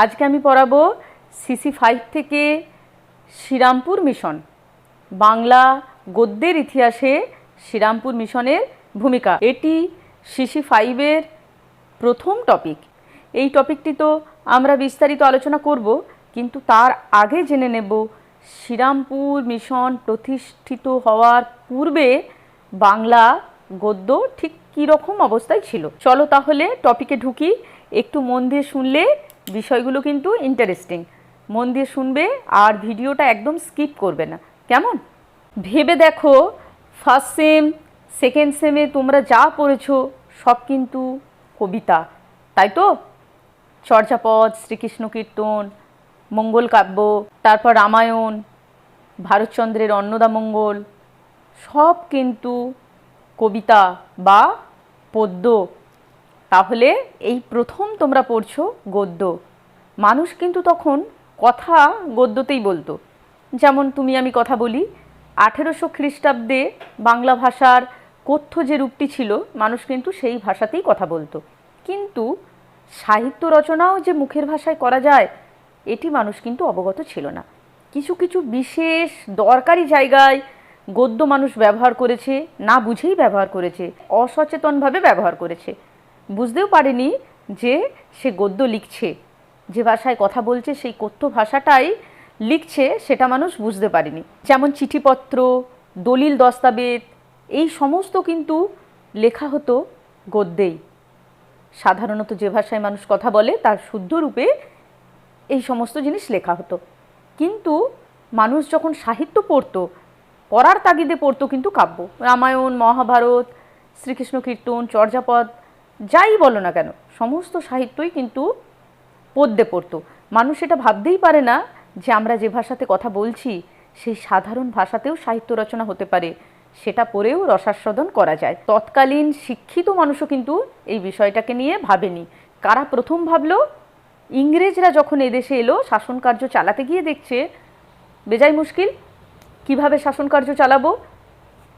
আজকে আমি পড়াবো CC5 থেকে শ্রীরামপুর মিশন, বাংলা গদ্যের ইতিহাসে শ্রীরামপুর মিশনের ভূমিকা। এটি CC5-এর প্রথম টপিক। এই টপিকটি তো আমরা বিস্তারিত আলোচনা করব, কিন্তু তার আগে জেনে নেব শ্রীরামপুর মিশন প্রতিষ্ঠিত হওয়ার পূর্বে বাংলা গদ্য ঠিক কীরকম অবস্থায় ছিল। চলো তাহলে টপিকে ঢুকি। একটু মন দিয়ে শুনলে বিষয়গুলো কিন্তু ইন্টারেস্টিং। মন দিয়ে শুনবে আর ভিডিওটা একদম স্কিপ করবে না, কেমন? ভেবে দেখো, ফার্স্ট সেম সেকেন্ড সেমে তোমরা যা পড়েছো সব কিন্তু কবিতা, তাই তো? চর্যাপদ, শ্রীকৃষ্ণ কীর্তন, মঙ্গল কাব্য, তারপর রামায়ণ, ভারতচন্দ্রের অন্নদামঙ্গল, সব কিন্তু কবিতা বা পদ্য। তাহলে এই প্রথম তোমরা পড়ছো গদ্য। মানুষ কিন্তু তখন কথা গদ্যতেই বলতো। যেমন তুমি আমি কথা বলি, 1800 খ্রিস্টাব্দে বাংলা ভাষার কথ্য যে রূপটি ছিল, মানুষ কিন্তু সেই ভাষাতেই কথা বলতো। কিন্তু সাহিত্য রচনাও যে মুখের ভাষায় করা যায়, এটি মানুষ কিন্তু অবগত ছিল না। কিছু কিছু বিশেষ দরকারি জায়গায় গদ্য মানুষ ব্যবহার করেছে, না বুঝেই ব্যবহার করেছে, অসচেতনভাবে ব্যবহার করেছে। বুঝতেও পারেনি যে সে গদ্য লিখছে, যে ভাষায় কথা বলছে সেই কথ্য ভাষাটাই লিখছে, সেটা মানুষ বুঝতে পারেনি। যেমন চিঠিপত্র, দলিল দস্তাবেজ, এই সমস্ত কিন্তু লেখা হতো গদ্যেই। সাধারণত যে ভাষায় মানুষ কথা বলে তার শুদ্ধ রূপে এই সমস্ত জিনিস লেখা হতো। কিন্তু মানুষ যখন সাহিত্য পড়তো, পড়ার তাগিদে পড়তো কিন্তু কাব্য, রামায়ণ, মহাভারত, শ্রীকৃষ্ণ কীর্তন, চর্যাপদ, যাই বলো না কেন, সমস্ত সাহিত্যই কিন্তু পদ্যে পড়তো। মানুষ এটা ভাবতেই পারে না যে আমরা যে ভাষাতে কথা বলছি সেই সাধারণ ভাষাতেও সাহিত্য রচনা হতে পারে, সেটা পড়েও রসাস্বাদন করা যায়। তৎকালীন শিক্ষিত মানুষও কিন্তু এই বিষয়টাকে নিয়ে ভাবেনি। কারা প্রথম ভাবলো? ইংরেজরা যখন এদেশে এলো, শাসন কার্য চালাতে গিয়ে দেখছে বেজায় মুশকিল, কিভাবে শাসন কার্য চালাবো,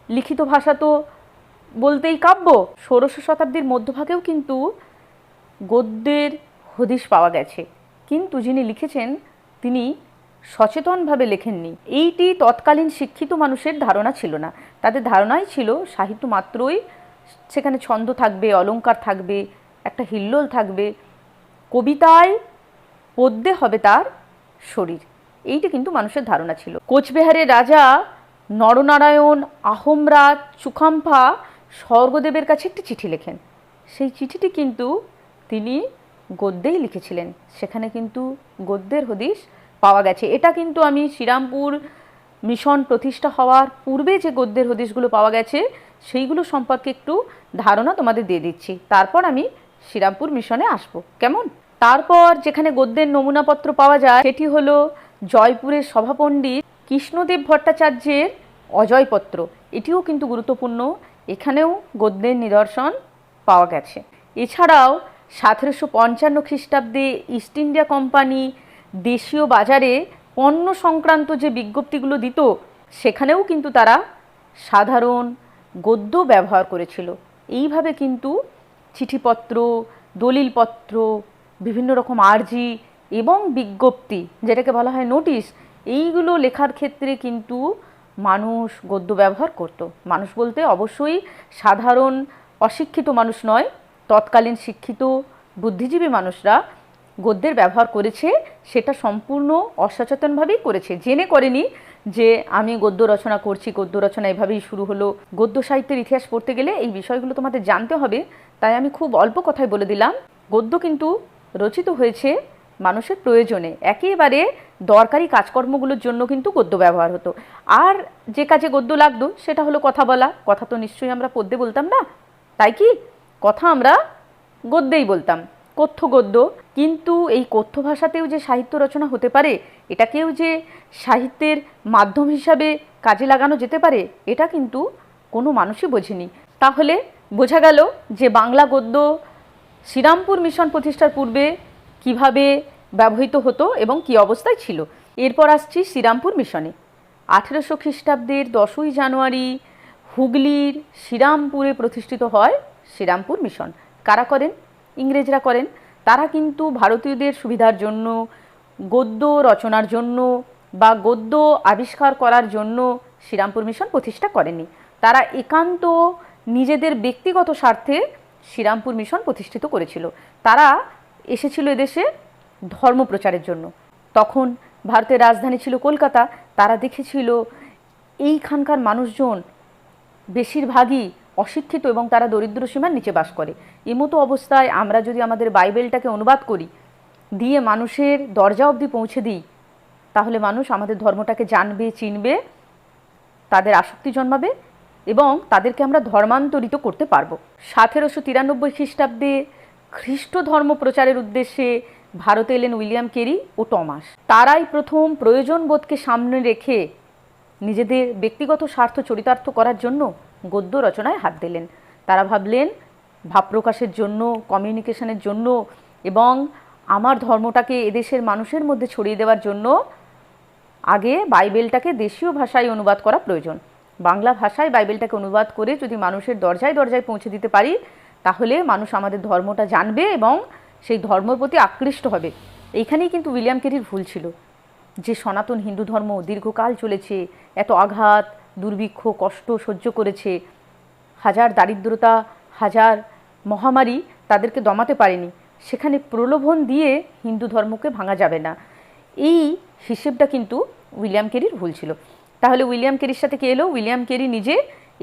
লিখিত ভাষা তো বলতেই কাব্য। 1600 শতাব্দীর মধ্যভাগেও কিন্তু গদ্যের হদিশ পাওয়া গেছে, কিন্তু যিনি লিখেছেন তিনি সচেতনভাবে লেখেননি। এইটি তৎকালীন শিক্ষিত মানুষের ধারণা ছিল না। তাদের ধারণাই ছিল সাহিত্য মাত্রই সেখানে ছন্দ থাকবে, অলংকার থাকবে, একটা হিল্লোল থাকবে, কবিতায় পদ্যে হবে তার শরীর। এইটি কিন্তু মানুষের ধারণা ছিল। কোচবিহারের রাজা নরনারায়ণ আহোমরাজ চুকাম্ফা স্বর্গদেবের কাছে একটি চিঠি লেখেন। সেই চিঠিটি কিন্তু তিনি গদ্যেই লিখেছিলেন, সেখানে কিন্তু গদ্যের হদিশ পাওয়া গেছে। এটা কিন্তু আমি শ্রীরামপুর মিশন প্রতিষ্ঠা হওয়ার পূর্বে যে গদ্যের হদিশগুলো পাওয়া গেছে সেইগুলো সম্পর্কে একটু ধারণা তোমাদের দিয়ে দিচ্ছি, তারপর আমি শ্রীরামপুর মিশনে আসব, কেমন? তারপর যেখানে গদ্যের নমুনাপত্র পাওয়া যায় সেটি হলো জয়পুরের সভাপণ্ডিত কৃষ্ণদেব ভট্টাচার্যের অজয়পত্র। এটিও কিন্তু গুরুত্বপূর্ণ, এখানেও গদ্যের নিদর্শন পাওয়া গেছে। এছাড়াও 1755 খ্রিস্টাব্দে ইস্ট ইন্ডিয়া কোম্পানি দেশীয় বাজারে পণ্য সংক্রান্ত যে বিজ্ঞপ্তিগুলো দিত, সেখানেও কিন্তু তারা সাধারণ গদ্য ব্যবহার করেছিল। এইভাবে কিন্তু চিঠিপত্র, দলিলপত্র, বিভিন্ন রকম আর্জি এবং বিজ্ঞপ্তি, যেটাকে বলা হয় নোটিশ, এইগুলো লেখার ক্ষেত্রে কিন্তু মানুষ গদ্য ব্যবহার করত। মানুষ বলতে অবশ্যই সাধারণ অশিক্ষিত মানুষ নয়, তৎকালীন শিক্ষিত বুদ্ধিজীবী মানুষরা গদ্যের ব্যবহার করেছে, সেটা সম্পূর্ণ অসচেতনভাবেই করেছে, জেনে করেনি যে আমি গদ্য রচনা করছি, গদ্য রচনা এভাবেই শুরু হলো। গদ্য সাহিত্যের ইতিহাস পড়তে গেলে এই বিষয়গুলো তোমাদের জানতে হবে, তাই আমি খুব অল্প কথায় বলে দিলাম। গদ্য কিন্তু রচিত হয়েছে মানুষের প্রয়োজনে, একেবারে দরকারি কাজকর্মগুলোর জন্য কিন্তু গদ্য ব্যবহার হতো। আর যে কাজে গদ্য লাগতো সেটা হলো কথা বলা। কথা তো নিশ্চয়ই আমরা পদ্যে বলতাম না, তাই কি কথা আমরা গদ্যেই বলতাম, কথ্য গদ্য। কিন্তু এই কথ্য ভাষাতেও যে সাহিত্য রচনা হতে পারে, এটাকেও যে সাহিত্যের মাধ্যম হিসাবে কাজে লাগানো যেতে পারে, এটা কিন্তু কোনো মানুষই বোঝেনি। তাহলে বোঝা গেল যে বাংলা গদ্য শ্রীরামপুর মিশন প্রতিষ্ঠার পূর্বে কিভাবে ব্যবহৃত হতো এবং কী অবস্থায় ছিল। এরপর আসছি শ্রীরামপুর মিশনে। 1800 খ্রিস্টাব্দের 10ই জানুয়ারি হুগলির শ্রীরামপুরে প্রতিষ্ঠিত হয় শ্রীরামপুর মিশন। কারা করেন? ইংরেজরা করেন। তারা কিন্তু ভারতীয়দের সুবিধার জন্য, গদ্য রচনার জন্য বা গদ্য আবিষ্কার করার জন্য শ্রীরামপুর মিশন প্রতিষ্ঠা করেনি। তারা একান্ত নিজেদের ব্যক্তিগত স্বার্থে শ্রীরামপুর মিশন প্রতিষ্ঠিত করেছিল। তারা এসেছিল এদেশে ধর্ম প্রচারের জন্য। তখন ভারতের রাজধানী ছিল কলকাতা। তারা দেখেছিল এইখানকার মানুষজন বেশিরভাগই অশিক্ষিত এবং তারা দরিদ্র সীমার নিচে বাস করে। এমতো অবস্থায় আমরা যদি আমাদের বাইবেলটাকে অনুবাদ করি, দিয়ে মানুষের দরজা অবধি পৌঁছে দিই, তাহলে মানুষ আমাদের ধর্মটাকে জানবে, চিনবে, তাদের আসক্তি জন্মাবে এবং তাদেরকে আমরা ধর্মান্তরিত করতে পারবো। 1793 খ্রিস্টাব্দে খ্রিস্ট ধর্ম প্রচারের উদ্দেশ্যে ভারতে এলেন উইলিয়াম কেরি ও টমাস। তারাই প্রথম প্রয়োজনবোধকে সামনে রেখে নিজেদের ব্যক্তিগত স্বার্থ চরিতার্থ করার জন্য গদ্য রচনায় হাত দিলেন। তারা ভাবলেন ভাব প্রকাশের জন্য, কমিউনিকেশনের জন্য এবং আমার ধর্মটাকে এদেশের মানুষের মধ্যে ছড়িয়ে দেওয়ার জন্য আগে বাইবেলটাকে দেশীয় ভাষায় অনুবাদ করা প্রয়োজন। বাংলা ভাষায় বাইবেলটাকে অনুবাদ করে যদি মানুষের দরজায় দরজায় পৌঁছে দিতে পারি, তাহলে মানুষ আমাদের ধর্মটা জানবে এবং সেই ধর্মের প্রতি আকৃষ্ট হবে। এইখানেই কিন্তু উইলিয়াম কেরির ভুল ছিল, যে সনাতন হিন্দু ধর্ম দীর্ঘকাল চলেছে, এত আঘাত, দুর্ভিক্ষ, কষ্ট সহ্য করেছে, হাজার দারিদ্রতা, হাজার মহামারী তাদেরকে দমাতে পারেনি, সেখানে প্রলোভন দিয়ে হিন্দু ধর্মকে ভাঙা যাবে না। এই হিসেবটা কিন্তু উইলিয়াম কেরির ভুল ছিল। তাহলে উইলিয়াম কেরির সাথে কে এলো? উইলিয়াম কেরি নিজে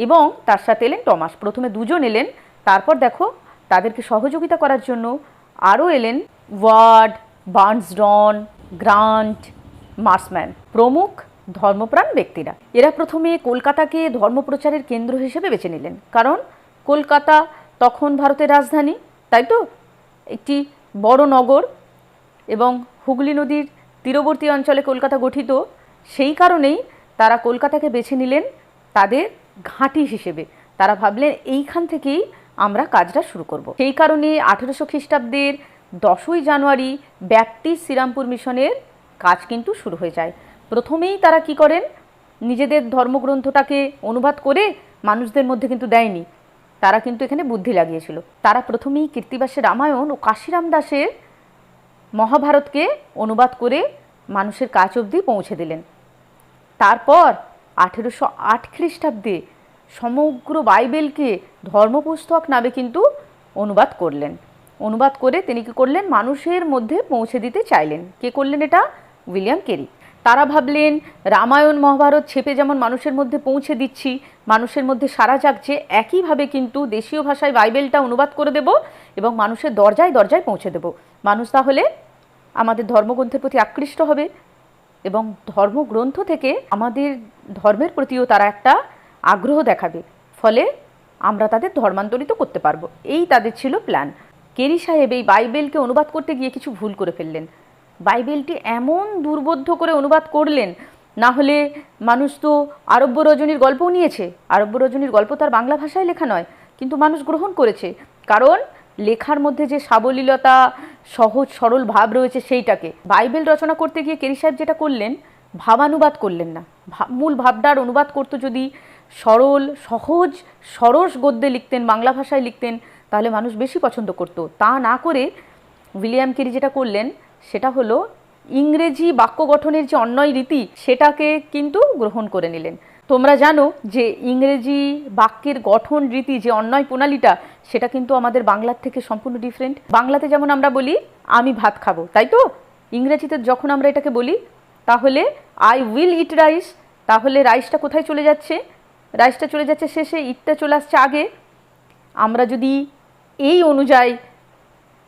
এবং তার সাথে এলেন টমাস। প্রথমে দুজন এলেন, তারপর দেখো তাদেরকে সহযোগিতা করার জন্য আরও এলেন ওয়ার্ড, বার্নসডন, গ্রান্ট, মার্সম্যান প্রমুখ ধর্মপ্রাণ ব্যক্তিরা। এরা প্রথমে কলকাতাকে ধর্মপ্রচারের কেন্দ্র হিসেবে বেছে নিলেন, কারণ কলকাতা তখন ভারতের রাজধানী, তাই তো, একটি বড় নগর এবং হুগলি নদীর তীরবর্তী অঞ্চলে কলকাতা গঠিত। সেই কারণেই তারা কলকাতাকে বেছে নিলেন তাদের ঘাঁটি হিসেবে। তারা ভাবলেন এইখান থেকেই আমরা কাজটা শুরু করব। সেই কারণে 1800 খ্রিস্টাব্দের 10ই জানুয়ারি ব্যাপটিস্ট শ্রীরামপুর মিশনের কাজ কিন্তু শুরু হয়ে যায়। প্রথমেই তারা কি করেন, নিজেদের ধর্মগ্রন্থটাকে অনুবাদ করে মানুষদের মধ্যে কিন্তু দেয়নি, তারা কিন্তু এখানে বুদ্ধি লাগিয়েছিল। তারা প্রথমেই কীর্তিবাসের রামায়ণ ও কাশিরাম দাসের মহাভারতকে অনুবাদ করে মানুষের কাছ অবধি পৌঁছে দিলেন। তারপর 1808 খ্রিস্টাব্দে সমগ্র বাইবেলকে ধর্মপুস্তক নামে কিন্তু অনুবাদ করলেন। অনুবাদ করে তিনি কী করলেন, মানুষের মধ্যে পৌঁছে দিতে চাইলেন। কে করলেন এটা? William Carey. তারা ভাবলেন রামায়ণ মহাভারত ছেপে যেমন মানুষের মধ্যে পৌঁছে দিচ্ছি, মানুষের মধ্যে সাড়া জাগছে, একইভাবে কিন্তু দেশীয় ভাষায় বাইবেলটা অনুবাদ করে দেব এবং মানুষের দরজায় দরজায় পৌঁছে দেব। মানুষ তাহলে আমাদের ধর্মগ্রন্থের প্রতি আকৃষ্ট হবে এবং ধর্মগ্রন্থ থেকে আমাদের ধর্মের প্রতিও তারা একটা আগ্রহ দেখাবে, ফলে আমরা তাদের ধর্মান্তরিত করতে পারবো। এই তাদের ছিল প্ল্যান। কেরি সাহেব এই বাইবেলকে অনুবাদ করতে গিয়ে কিছু ভুল করে ফেললেন। বাইবেলটি এমন দুর্বোধ্য করে অনুবাদ করলেন, না হলে মানুষ তো আরব্য রজনীর গল্পও নিয়েছে। আরব্য রজনীর গল্প তার বাংলা ভাষায় লেখা নয়, কিন্তু মানুষ গ্রহণ করেছে, কারণ লেখার মধ্যে যে সাবলীলতা, সহজ সরল ভাব রয়েছে সেইটাকে। বাইবেল রচনা করতে গিয়ে কেরি সাহেব যেটা করলেন, ভাবানুবাদ করলেন না। মূল ভাবটার অনুবাদ করতে যদি সরল, সহজ, সরস গদ্যে লিখতেন, বাংলা ভাষায় লিখতেন, তাহলে মানুষ বেশি পছন্দ করত। তা না করে উইলিয়াম কেরি যেটা করলেন সেটা হলো ইংরেজি বাক্য গঠনের যে অন্যয় রীতি সেটাকে কিন্তু গ্রহণ করে নিলেন। তোমরা জানো যে ইংরেজি বাক্যের গঠন রীতি যে অন্যয় প্রণালীটা, সেটা কিন্তু আমাদের বাংলার থেকে সম্পূর্ণ ডিফারেন্ট। বাংলাতে যেমন আমরা বলি আমি ভাত খাবো, তাই তো, ইংরেজিতে যখন আমরা এটাকে বলি তাহলে আই উইল ইট রাইস, তাহলে রাইসটা কোথায় চলে যাচ্ছে? রাইসটা চলে যাচ্ছে শেষে, ইটটা চলে আসছে আগে। আমরা যদি এই অনুযায়ী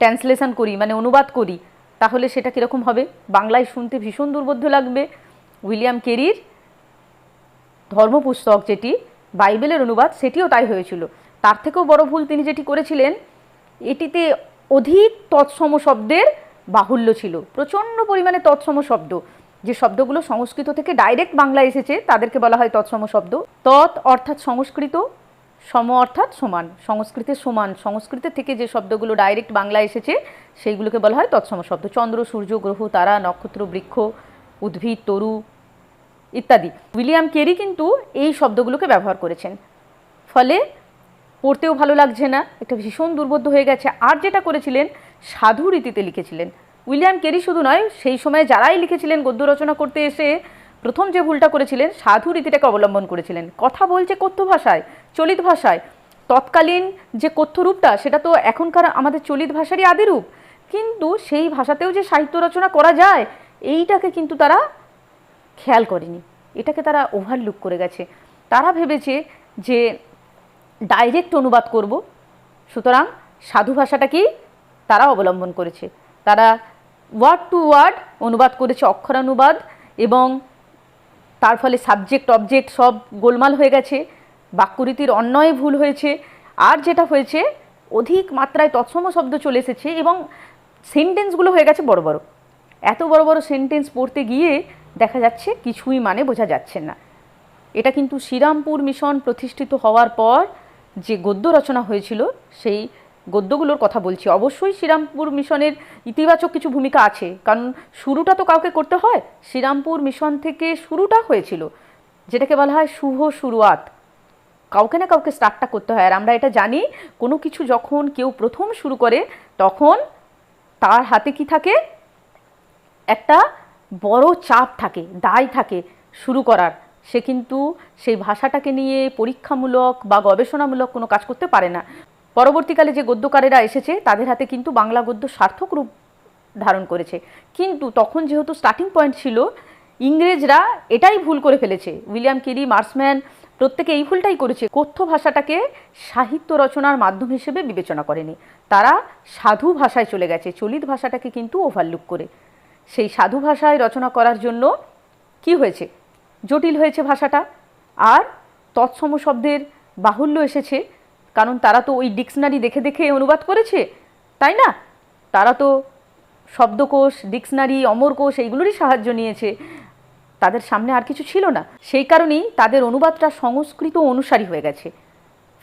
ট্রান্সলেশন করি, মানে অনুবাদ করি, তাহলে সেটা কীরকম হবে? বাংলায় শুনতে ভীষণ দুর্বোধ্য লাগবে। উইলিয়াম কেরির ধর্মপুস্তক যেটি বাইবেলের অনুবাদ, সেটিও তাই হয়েছিল। তার থেকেও বড় ভুল তিনি যেটি করেছিলেন, এটিতে অধিক তৎসম শব্দের বাহুল্য ছিল, প্রচণ্ড পরিমাণে তৎসম শব্দ। যে শব্দগুলো সংস্কৃত থেকে ডাইরেক্ট বাংলায় এসেছে তাদেরকে বলা হয় তৎসম শব্দ। তৎ অর্থাৎ সংস্কৃত, সম অর্থাৎ সমান, সংস্কৃতের সমান। সংস্কৃতের থেকে যে শব্দগুলো ডাইরেক্ট বাংলায় এসেছে সেইগুলোকে বলা হয় তৎসম শব্দ। চন্দ্র, সূর্য, গ্রহ, তারা, নক্ষত্র, বৃক্ষ, উদ্ভিদ, তরু ইত্যাদি। উইলিয়াম কেরি কিন্তু এই শব্দগুলোকে ব্যবহার করেছেন, ফলে পড়তেও ভালো লাগছে না, একটা ভীষণ দুর্বোধ্য হয়ে গেছে। আর যেটা করেছিলেন সাধু রীতিতে লিখেছিলেন। উইলিয়াম কেরি শুধু নয়, সেই সময়ে যারাই লিখেছিলেন গদ্য রচনা করতে এসে প্রথম যে ভুলটা করেছিলেন, সাধু রীতিটাকে অবলম্বন করেছিলেন। কথা বলছে কথ্য ভাষায়, চলিত ভাষায়। তৎকালীন যে কথ্য রূপটা সেটা তো এখনকার আমাদের চলিত ভাষারই আদি রূপ, কিন্তু সেই ভাষাতেও যে সাহিত্য রচনা করা যায় এইটাকে কিন্তু তারা খেয়াল করেনি, এটাকে তারা ওভারলুক করে গেছে। তারা ভেবেছে যে ডাইরেক্ট অনুবাদ করব, সুতরাং সাধু ভাষাটাকেই তারা অবলম্বন করেছে। তারা ওয়ার্ড টু ওয়ার্ড অনুবাদ করেছে, অক্ষরানুবাদ, এবং তার ফলে সাবজেক্ট অবজেক্ট সব গোলমাল হয়ে গেছে, বাক্যরীতির অন্যয়ে ভুল হয়েছে, আর যেটা হয়েছে অধিক মাত্রায় তৎসম শব্দ চলে এসেছে এবং সেন্টেন্সগুলো হয়ে গেছে বড় বড়। এত বড় বড় সেন্টেন্স পড়তে গিয়ে দেখা যাচ্ছে কিছুই মানে বোঝা যাচ্ছে না। এটা কিন্তু শ্রীরামপুর মিশন প্রতিষ্ঠিত হওয়ার পর যে গদ্য রচনা হয়েছিল সেই গদ্যগুলোর কথা বলছি। অবশ্যই শ্রীরামপুর মিশনের ইতিবাচক কিছু ভূমিকা আছে, কারণ শুরুটা তো কাউকে করতে হয়। শ্রীরামপুর মিশন থেকে শুরুটা হয়েছিল, যেটাকে বলা হয় শুভ শুরুয়াত। কাউকে না কাউকে স্টার্টটা করতে হয়। আর আমরা এটা জানি, কোনো কিছু যখন কেউ প্রথম শুরু করে তখন তার হাতে কি থাকে, একটা বড় চাপ থাকে, দায় থাকে শুরু করার। সে কিন্তু সেই ভাষাটাকে নিয়ে পরীক্ষামূলক বা গবেষণামূলক কোনো কাজ করতে পারে না। পরবর্তীকালে যে গদ্যকারেরা এসেছে তাদের হাতে কিন্তু বাংলা গদ্য সার্থক রূপ ধারণ করেছে, কিন্তু তখন যেহেতু স্টার্টিং পয়েন্ট ছিল, ইংরেজরা এটাই ভুল করে ফেলেছে। উইলিয়াম কেরি, মার্সম্যান প্রত্যেকে এই ভুলটাই করেছে, কথ্য ভাষাটাকে সাহিত্য রচনার মাধ্যম হিসেবে বিবেচনা করেনি। তারা সাধু ভাষায় চলে গেছে, চলিত ভাষাটাকে কিন্তু ওভারলুক করে। সেই সাধু ভাষায় রচনা করার জন্য কি হয়েছে, জটিল হয়েছে ভাষাটা, আর তৎসম শব্দের বাহুল্য এসেছে, কারণ তারা তো ওই ডিকশনারি দেখে দেখে অনুবাদ করেছে, তাই না? তারা তো শব্দকোষ, ডিকশনারি, অমরকোষ এইগুলোরই সাহায্য নিয়েছে, তাদের সামনে আর কিছু ছিল না। সেই কারণেই তাদের অনুবাদটা সংস্কৃত অনুসারী হয়ে গেছে,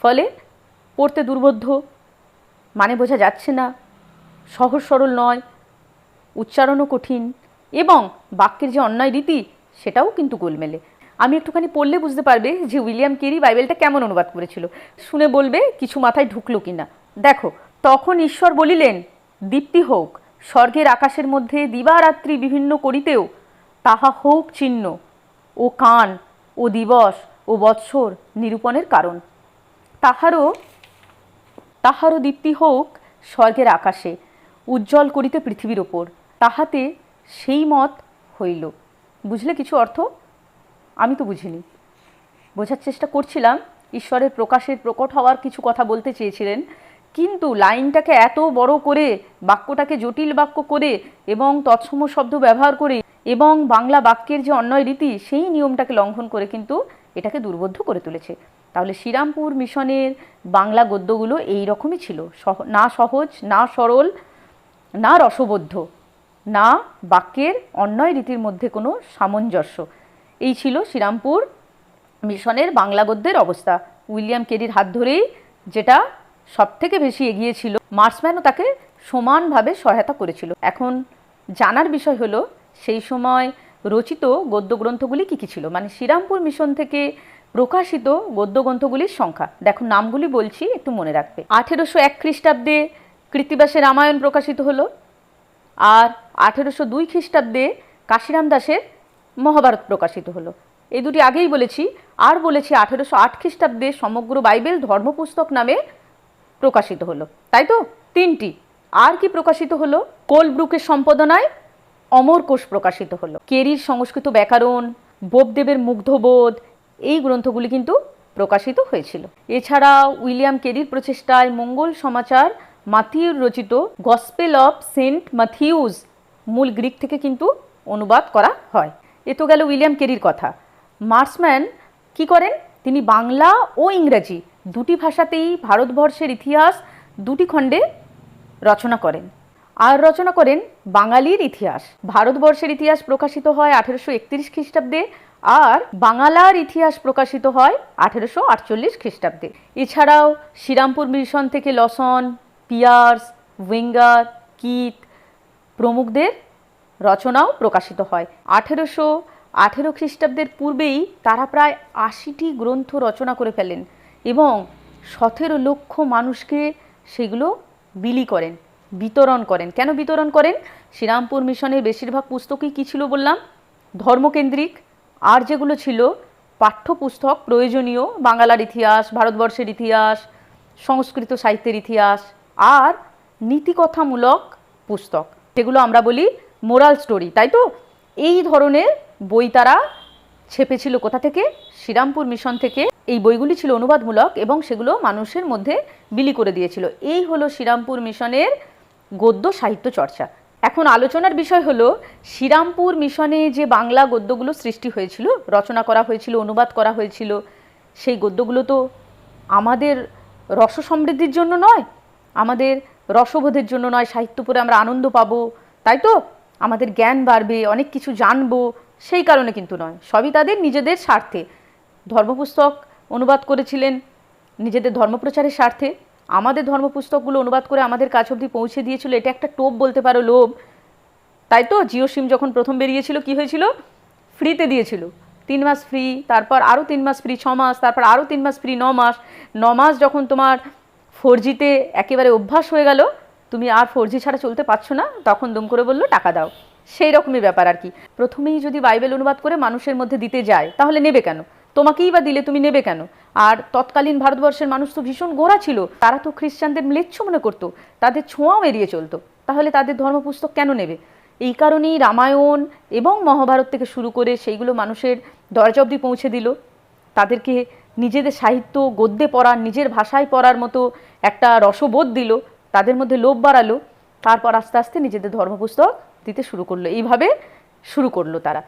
ফলে পড়তে দুর্বোধ্য, মানে বোঝা যাচ্ছে না, সহজ সরল নয়, উচ্চারণও কঠিন, এবং বাক্যের যে অন্যায় রীতি সেটাও কিন্তু গোলমেলে। আমি একটুখানি পড়লে বুঝতে পারবে যে উইলিয়াম কেরি বাইবেলটা কেমন অনুবাদ করেছিল, শুনে বলবে কিছু মাথায় ঢুকলো কিনা। দেখো, তখন ঈশ্বর বলিলেন, দীপ্তি হোক, স্বর্গের আকাশের মধ্যে দিবারাত্রি বিভিন্ন করিতেও তাহা হোক চিহ্ন ও কান ও দিবস ও বৎসর নিরূপণের কারণ। তাহারও দীপ্তি হোক স্বর্গের আকাশে, উজ্জ্বল করিতে পৃথিবীর ওপর, তাহাতে সেই মত হইল। বুঝলে কিছু অর্থ? আমি তো বুঝিনি, বোঝার চেষ্টা করছিলাম। ঈশ্বরের প্রকট হওয়ার কিছু কথা বলতে চেয়েছিলেন, কিন্তু লাইনটাকে এত বড় করে, বাক্যটাকে জটিল বাক্য করে এবং তৎসম শব্দ ব্যবহার করে এবং বাংলা বাক্যের যে অন্যয় রীতি সেই নিয়মটাকে লঙ্ঘন করে কিন্তু এটাকে দুর্বোধ্য করে তুলেছে। তাহলে শ্রীরামপুর মিশনের বাংলা গদ্যগুলো এই রকমই ছিল, না সহজ, না সরল, না রসবদ্ধ, না বাক্যের অন্যয় রীতির মধ্যে কোনো সামঞ্জস্য। এই ছিল শ্রীরামপুর মিশনের বাংলা গদ্যের অবস্থা। উইলিয়াম কেরির হাত ধরেই যেটা সবথেকে বেশি এগিয়েছিল, মার্সম্যানও তাকে সমানভাবে সহায়তা করেছিল। এখন জানার বিষয় হলো সেই সময় রচিত গদ্যগ্রন্থগুলি কী কী ছিল, মানে শ্রীরামপুর মিশন থেকে প্রকাশিত গদ্যগ্রন্থগুলির সংখ্যা। দেখো, নামগুলি বলছি, একটু মনে রাখবে। 1801 খ্রিস্টাব্দে কৃত্তিবাসের রামায়ণ প্রকাশিত হলো, আর 1802 খ্রিস্টাব্দে কাশিরাম দাসের মহাভারত প্রকাশিত হলো। এই দুটি আগেই বলেছি। আর বলেছি 1808 খ্রিস্টাব্দে সমগ্র বাইবেল ধর্মপুস্তক নামে প্রকাশিত হলো, তাই তো? 3টি। আর কি প্রকাশিত হলো? কোলব্রুকের সম্পাদনায় অমরকোষ প্রকাশিত হলো। কেরির সংস্কৃত ব্যাকরণ, বোপদেবের মুগ্ধবোধ, এই গ্রন্থগুলি কিন্তু প্রকাশিত হয়েছিল। এছাড়া উইলিয়াম কেরির প্রচেষ্টায় মঙ্গল সমাচার মাথিউর রচিত গসপেল অফ সেন্ট ম্যাথিউস মূল গ্রিক থেকে কিন্তু অনুবাদ করা হয়। এ তো গেল উইলিয়াম কেরির কথা। মার্সম্যান কি করেন? তিনি বাংলা ও ইংরেজি দুটি ভাষাতেই ভারতবর্ষের ইতিহাস দুটি খণ্ডে রচনা করেন, আর রচনা করেন বাঙালির ইতিহাস। ভারতবর্ষের ইতিহাস প্রকাশিত হয় 1831 খ্রিস্টাব্দে, আর বাংলার ইতিহাস প্রকাশিত হয় 1848 খ্রিস্টাব্দে। এছাড়াও শ্রীরামপুর মিশন থেকে লসন, পিয়ার্স, উইঙ্গার, কিথ প্রমুখদের রচনাও প্রকাশিত হয়। 1818 খ্রিস্টাব্দের পূর্বেই তারা প্রায় 80টি গ্রন্থ রচনা করে ফেলেন এবং 17 লক্ষ মানুষকে সেগুলো বিলি করেন। বিতরণ করেন। কেন বিতরণ করেন? শ্রীরামপুর মিশনের বেশিরভাগ পুস্তকই কী ছিল বললাম? ধর্মকেন্দ্রিক। আর যেগুলো ছিল পাঠ্যপুস্তক প্রয়োজনীয়, বাংলার ইতিহাস, ভারতবর্ষের ইতিহাস, সংস্কৃত সাহিত্যের ইতিহাস, আর নীতিকথামূলক পুস্তক, যেগুলো আমরা বলি মোরাল স্টোরি, তাই তো? এই ধরনের বই তারা ছেপেছিল। কোথা থেকে? শ্রীরামপুর মিশন থেকে। এই বইগুলি ছিল অনুবাদমূলক এবং সেগুলো মানুষের মধ্যে বিলি করে দিয়েছিল। এই হলো শ্রীরামপুর মিশনের গদ্য সাহিত্য চর্চা। এখন আলোচনার বিষয় হলো শ্রীরামপুর মিশনে যে বাংলা গদ্যগুলো সৃষ্টি হয়েছিল, রচনা করা হয়েছিল, অনুবাদ করা হয়েছিল, সেই গদ্যগুলো তো আমাদের রস সমৃদ্ধির জন্য নয়, আমাদের রসবোধের জন্য নয়, সাহিত্য পড়ে আমরা আনন্দ পাবো, তাই তো? আমাদের জ্ঞান বাড়বে, অনেক কিছু জানবো, সেই কারণে কিন্তু নয়। সবই তাদের নিজেদের স্বার্থে। ধর্মপুস্তক অনুবাদ করেছিলেন নিজেদের ধর্মপ্রচারের স্বার্থে। আমাদের ধর্মপুস্তকগুলো অনুবাদ করে আমাদের কাছ অবধি পৌঁছে দিয়েছিল। এটা একটা টোপ বলতে পারো, লোভ, তাই তো? জিও সিম যখন প্রথম বেরিয়েছিল কি হয়েছিল? ফ্রিতে দিয়েছিল, 3 মাস ফ্রি, তারপর আরও 3 মাস ফ্রি 6 মাস, তারপর আরও 3 মাস ফ্রি 9 মাস। 9 মাস যখন তোমার 4Gতে একেবারে অভ্যাস হয়ে গেল, তুমি আর 4G ছাড়া চলতে পারছো না, তখন দুম করে বললো টাকা দাও। সেই রকমই ব্যাপার আর কি। প্রথমেই যদি বাইবেল অনুবাদ করে মানুষের মধ্যে দিতে যায়, তাহলে নেবে কেন? তোমাকেই বা দিলে তুমি নেবে কেন? আর তৎকালীন ভারতবর্ষের মানুষ তো ভীষণ গোঁড়া ছিল, তারা তো খ্রিস্টানদের ম্লেচ্ছ মনে করতো, তাদের ছোঁয়াও এড়িয়ে চলতো। তাহলে তাদের ধর্মপুস্তক কেন নেবে? এই কারণেই রামায়ণ এবং মহাভারত থেকে শুরু করে সেইগুলো মানুষের দরজা অবধি পৌঁছে দিল। তাদেরকে নিজেদের সাহিত্য গদ্যে পড়ার, নিজের ভাষায় পড়ার মতো একটা রসবোধ দিল, তাদের মধ্যে লোভ বাড়ালো। তারপর আস্তে আস্তে নিজেদের ধর্মপুস্তক দিতে শুরু করলো। এইভাবে শুরু করলো তারা।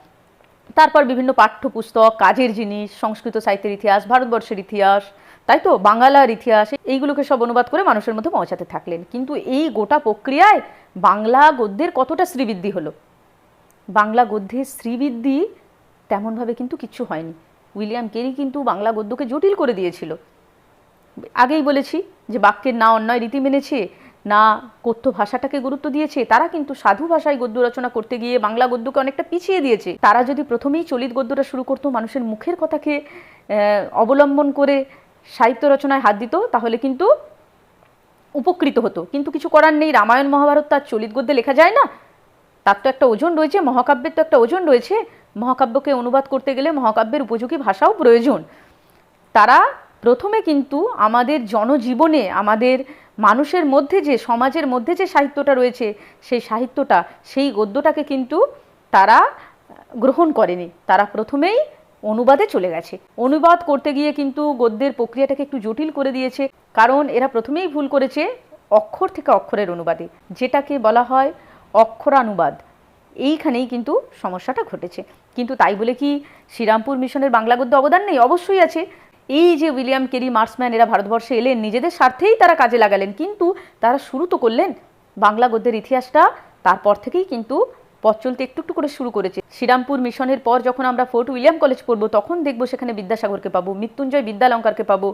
তারপর বিভিন্ন পাঠ্যপুস্তক, কাজের জিনিস, সংস্কৃত সাহিত্যের ইতিহাস, ভারতবর্ষের ইতিহাস, তাই তো, বাংলার ইতিহাস, এইগুলোকে সব অনুবাদ করে মানুষের মধ্যে পৌঁছাতে থাকলেন। কিন্তু এই গোটা প্রক্রিয়ায় বাংলা গদ্যের কতটা শ্রীবৃদ্ধি হলো? বাংলা গদ্যের শ্রীবৃদ্ধি তেমনভাবে কিন্তু কিচ্ছু হয়নি। উইলিয়াম কেরি কিন্তু বাংলা গদ্যকে জটিল করে দিয়েছিল। আগেই বলেছি যে বাক্যের না অন্যায় রীতি মেনেছে, না কথ্য ভাষাটাকে গুরুত্ব দিয়েছে। তারা কিন্তু সাধু ভাষায় গদ্য রচনা করতে গিয়ে বাংলা গদ্যকে অনেকটা পিছিয়ে দিয়েছে। তারা যদি প্রথমেই চলিত গদ্যটা শুরু করতো, মানুষের মুখের কথাকে অবলম্বন করে সাহিত্য রচনায় হাত দিত, তাহলে কিন্তু উপকৃত হতো। কিন্তু কিছু করার নেই। রামায়ণ মহাভারত তার চলিত গদ্যে লেখা যায় না, তার তো একটা ওজন রয়েছে, মহাকাব্যের তো একটা ওজন রয়েছে। মহাকাব্যকে অনুবাদ করতে গেলে মহাকাব্যের উপযোগী ভাষাও প্রয়োজন। তারা প্রথমে কিন্তু আমাদের জনজীবনে, আমাদের মানুষের মধ্যে যে, সমাজের মধ্যে যে সাহিত্যটা রয়েছে, সেই সাহিত্যটা, সেই গদ্যটাকে কিন্তু তারা গ্রহণ করেনি। তারা প্রথমেই অনুবাদে চলে গেছে। অনুবাদ করতে গিয়ে কিন্তু গদ্যের প্রক্রিয়াটাকে একটু জটিল করে দিয়েছে, কারণ এরা প্রথমেই ভুল করেছে অক্ষর থেকে অক্ষরের অনুবাদে, যেটাকে বলা হয় অক্ষরানুবাদ। এইখানেই কিন্তু সমস্যাটা ঘটেছে। কিন্তু তাই বলে কি শ্রীরামপুর মিশনের বাংলা গদ্য অবদান নেই? অবশ্যই আছে। এই যে উইলিয়াম কেরি, মার্সম্যান, এরা ভারতবর্ষে এলেন, নিজেদের স্বার্থেই তারা কাজে লাগালেন, কিন্তু তারা শুরু তো করলেন বাংলা গদ্যের ইতিহাসটা। তারপর থেকেই কিন্তু পথ চলতে একটু একটু করে শুরু করেছে। শ্রীরামপুর মিশনের পর যখন আমরা ফোর্ট উইলিয়াম কলেজ পড়বো, তখন দেখবো সেখানে বিদ্যাসাগরকে পাবো, মৃত্যুঞ্জয় বিদ্যালঙ্কারকে পাবো।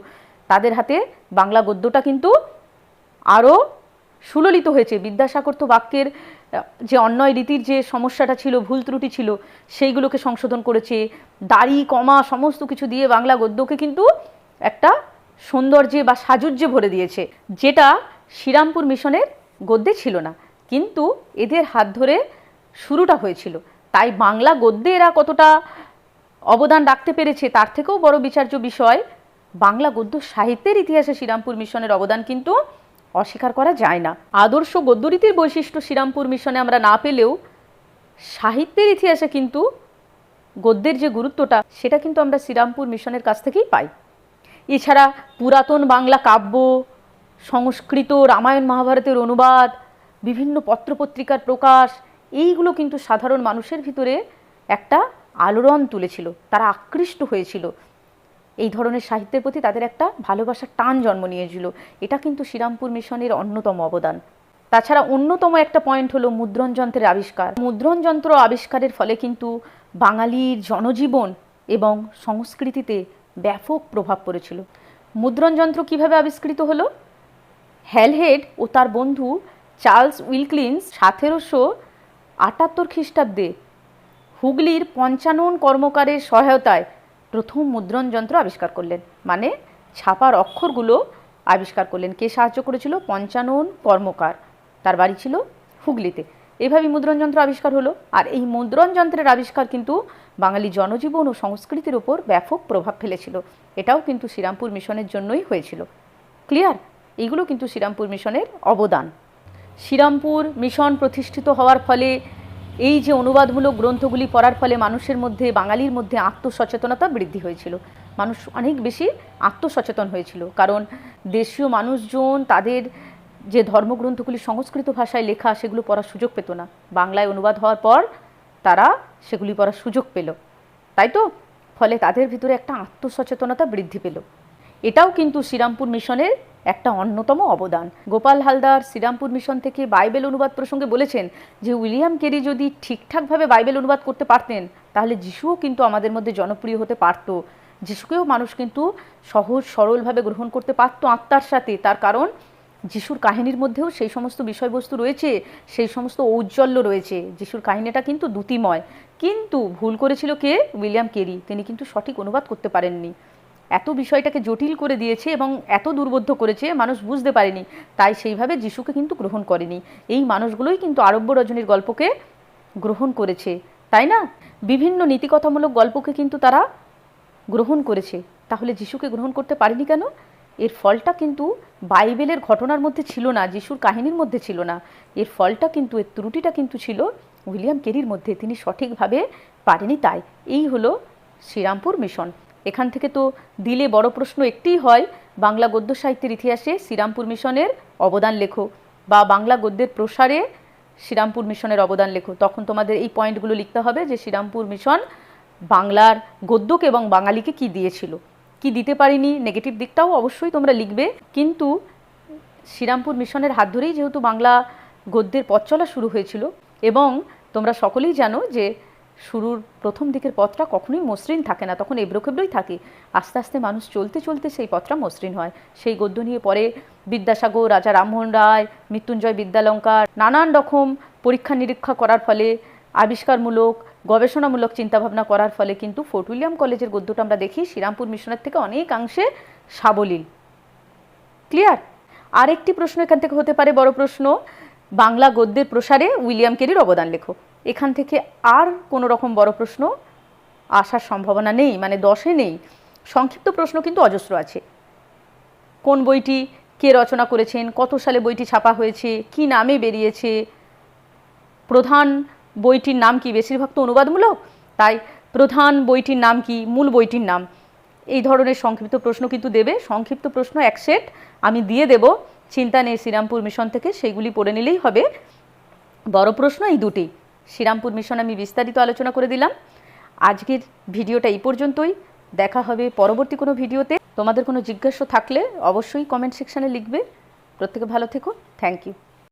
তাদের হাতে বাংলা গদ্যটা কিন্তু আরও সুললিত হয়েছে। বিদ্যাসাগর তো বাক্যের যে অন্যায় রীতির যে সমস্যাটা ছিল, ভুল ত্রুটি ছিল, সেইগুলোকে সংশোধন করেছে। দাড়ি কমা সমস্ত কিছু দিয়ে বাংলা গদ্যকে কিন্তু একটা সৌন্দর্যে বা সাজুজ্যে ভরে দিয়েছে, যেটা শ্রীরামপুর মিশনের গদ্যে ছিল না। কিন্তু এদের হাত ধরে শুরুটা হয়েছিল। তাই বাংলা গদ্যে এরা কতটা অবদান রাখতে পেরেছে, তার থেকেও বড় বিচার্য বিষয় বাংলা গদ্য সাহিত্যের ইতিহাসে শ্রীরামপুর মিশনের অবদান কিন্তু অস্বীকার করা যায় না। আদর্শ গদ্যরীতির বৈশিষ্ট্য শ্রীরামপুর মিশনে আমরা না পেলেও সাহিত্যের ইতিহাসে কিন্তু গদ্যের যে গুরুত্বটা, সেটা কিন্তু আমরা শ্রীরামপুর মিশনের কাছ থেকেই পাই। এছাড়া পুরাতন বাংলা কাব্য, সংস্কৃত রামায়ণ মহাভারতের অনুবাদ, বিভিন্ন পত্রপত্রিকার প্রকাশ, এইগুলো কিন্তু সাধারণ মানুষের ভিতরে একটা আলোড়ন তুলেছিল। তারা আকৃষ্ট হয়েছিল, এই ধরনের সাহিত্যের প্রতি তাদের একটা ভালোবাসার টান জন্ম নিয়েছিল। এটা কিন্তু শ্রীরামপুর মিশনের অন্যতম অবদান। তাছাড়া অন্যতম একটা পয়েন্ট হলো মুদ্রণ যন্ত্রের আবিষ্কার। মুদ্রণ যন্ত্র আবিষ্কারের ফলে কিন্তু বাঙালির জনজীবন এবং সংস্কৃতিতে ব্যাপক প্রভাব পড়েছিল। মুদ্রণ যন্ত্র কীভাবে আবিষ্কৃত হলো? হ্যালহেড ও তার বন্ধু চার্লস উইলকিন্স 1778 খ্রিস্টাব্দে হুগলির পঞ্চানন কর্মকারের সহায়তায় প্রথম মুদ্রণ যন্ত্র আবিষ্কার করলেন। মানে ছাপার অক্ষরগুলো আবিষ্কার করলেন। কে সাহায্য করেছিল? পঞ্চানন কর্মকার। তার বাড়ি ছিল হুগলিতে। এভাবেই মুদ্রণযন্ত্র আবিষ্কার হলো। আর এই মুদ্রণযন্ত্রের আবিষ্কার কিন্তু বাঙালি জনজীবন ও সংস্কৃতির ওপর ব্যাপক প্রভাব ফেলেছিল। এটাও কিন্তু শ্রীরামপুর মিশনের জন্যই হয়েছিল। ক্লিয়ার? এইগুলো কিন্তু শ্রীরামপুর মিশনের অবদান। শ্রীরামপুর মিশন প্রতিষ্ঠিত হওয়ার ফলে এই যে অনুবাদমূলক গ্রন্থগুলি পড়ার ফলে মানুষের মধ্যে, বাঙালির মধ্যে আত্মসচেতনতা বৃদ্ধি হয়েছিল। মানুষ অনেক বেশি আত্মসচেতন হয়েছিল, কারণ দেশীয় মানুষজন তাদের যে ধর্মগ্রন্থগুলি সংস্কৃত ভাষায় লেখা সেগুলো পড়ার সুযোগ পেত না। বাংলায় অনুবাদ হওয়ার পর তারা সেগুলি পড়ার সুযোগ পেল, তাই তো? ফলে তাদের ভিতরে একটা আত্মসচেতনতা বৃদ্ধি পেল। এটাও কিন্তু শ্রীরামপুর মিশনের একটা অন্যতম অবদান। গোপাল হালদার শ্রীরামপুর মিশন থেকে বাইবেল অনুবাদ প্রসঙ্গে বলেছেন যে উইলিয়াম কেরি যদি ঠিকঠাকভাবে বাইবেল অনুবাদ করতে পারতেন তাহলে যিশুও কিন্তু আমাদের মধ্যে জনপ্রিয় হতে পারত। যিশুকেও মানুষ কিন্তু সহজ সরলভাবে গ্রহণ করতে পারত আত্মার সাথে। তার কারণ যিশুর কাহিনীর মধ্যেও সেই সমস্ত বিষয়বস্তু রয়েছে, সেই সমস্ত ঔজ্জ্বল্য রয়েছে। যিশুর কাহিনীটা কিন্তু দ্যুতিময়। কিন্তু ভুল করেছিল কে? William Carey. তিনি কিন্তু সঠিক অনুবাদ করতে পারেননি। এত বিষয়টাকে জটিল করে দিয়েছে এবং এত দুর্বোধ্য করেছে, মানুষ বুঝতে পারেনি, তাই সেইভাবে যিশুকে কিন্তু গ্রহণ করেনি। এই মানুষগুলোই কিন্তু আরব্য রজনীর গল্পকে গ্রহণ করেছে, তাই না? বিভিন্ন নীতিকথামূলক গল্পকে কিন্তু তারা গ্রহণ করেছে, তাহলে যিশুকে গ্রহণ করতে পারেনি কেন? এর ফলটা কিন্তু বাইবেলের ঘটনার মধ্যে ছিল না, যিশুর কাহিনীর মধ্যে ছিল না। এর ফলটা কিন্তু, এর ত্রুটিটা কিন্তু ছিল উইলিয়াম কেরির মধ্যে। তিনি সঠিকভাবে পারেনি, তাই এই হলো শ্রীরামপুর মিশন। এখান থেকে তো দিলে বড় প্রশ্ন একটিই হয়, বাংলা গদ্য সাহিত্যের ইতিহাসে শ্রীরামপুর মিশনের অবদান লেখো, বা বাংলা গদ্যের প্রসারে শ্রীরামপুর মিশনের অবদান লেখো। তখন তোমাদের এই পয়েন্টগুলো লিখতে হবে যে শ্রীরামপুর মিশন বাংলার গদ্যকে এবং বাঙালিকে কি দিয়েছিল, কি দিতে পারিনি, নেগেটিভ দিকটাও অবশ্যই তোমরা লিখবে। কিন্তু শ্রীরামপুর মিশনের হাত ধরেই যেহেতু বাংলা গদ্যের পথ চলা শুরু হয়েছিল, এবং তোমরা সকলেই জানো যে শুরুর প্রথম দিকের পথটা কখনোই মসৃণ থাকে না, তখন এবড়োখেবড়োই থাকে। আস্তে আস্তে মানুষ চলতে চলতে সেই পথটা মসৃণ হয়। সেই গদ্য নিয়ে পরে বিদ্যাসাগর, রাজা রামমোহন রায়, মৃত্যুঞ্জয় বিদ্যালঙ্কার নানান রকম পরীক্ষা নিরীক্ষা করার ফলে, আবিষ্কারমূলক গবেষণামূলক চিন্তাভাবনা করার ফলে কিন্তু ফোর্ট উইলিয়াম কলেজের গদ্যটা আমরা দেখি শ্রীরামপুর মিশনের থেকে অনেকাংশে সাবলীল। ক্লিয়ার? আরেকটি প্রশ্ন এখান থেকে হতে পারে, বড় প্রশ্ন, বাংলা গদ্যের প্রসারে উইলিয়াম কেরির অবদান লেখো। এখান থেকে আর কোনো রকম বড় প্রশ্ন আসার সম্ভাবনা নেই, মানে 10-এ নেই। সংক্ষিপ্ত প্রশ্ন কিন্তু অজস্র আছে। কোন বইটি কে রচনা করেছেন, কত সালে বইটি ছাপা হয়েছে, কি নামে বেরিয়েছে, প্রধান বইটির নাম কি? বেশিরভাগ তো অনুবাদমূলক, তাই প্রধান বইটির নাম কি, মূল বইটির নাম, এই ধরনের সংক্ষিপ্ত প্রশ্ন কিন্তু দেবে। সংক্ষিপ্ত প্রশ্ন এক সেট আমি দিয়ে দেব, চিন্তা নেই শ্রীরামপুর মিশন থেকে, সেইগুলি পড়ে নিলেই হবে। বড় প্রশ্ন এই দুটি। শ্রীরামপুর মিশন আমি বিস্তারিত আলোচনা করে দিলাম। আজকের ভিডিওটা এই পর্যন্তই। দেখা হবে পরবর্তী কোনো ভিডিওতে। তোমাদের কোনো জিজ্ঞাসা থাকলে অবশ্যই কমেন্ট সেকশানে লিখবে। প্রত্যেকে ভালো থেকো। Thank you.